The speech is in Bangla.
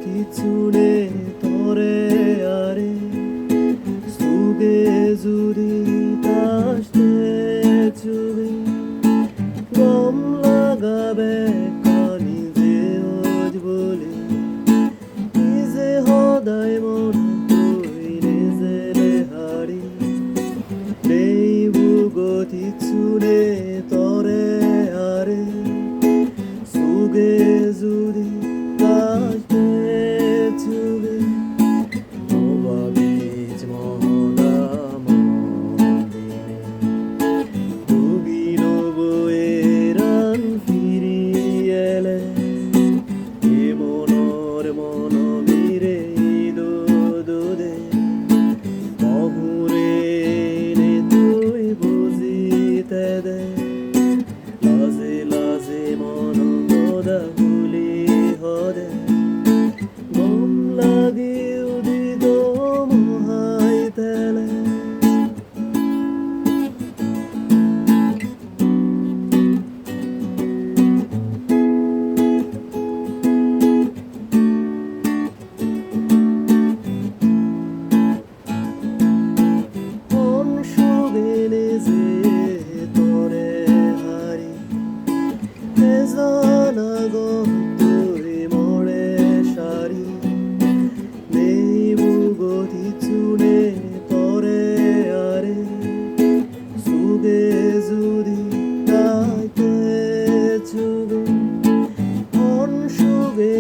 চুনে তরে আরে সুগে জুরি তাসতে চুবে গম লাগাবে কানি যে ওজ বলি নিজে হদায় মন তুই নিজেরে হারি নেই বুগতি চুনে তরে আরে সুগে জুরি লাজে লাজে মন মোদা ভুলি হরে মন লাগি উদিত মহাই তেলে মন সুগে নিজে তুই মোড়ে সারি নেই বুগতি চুনে তরে আরে সুগে জুরি তাইতে চুবে মন সুগে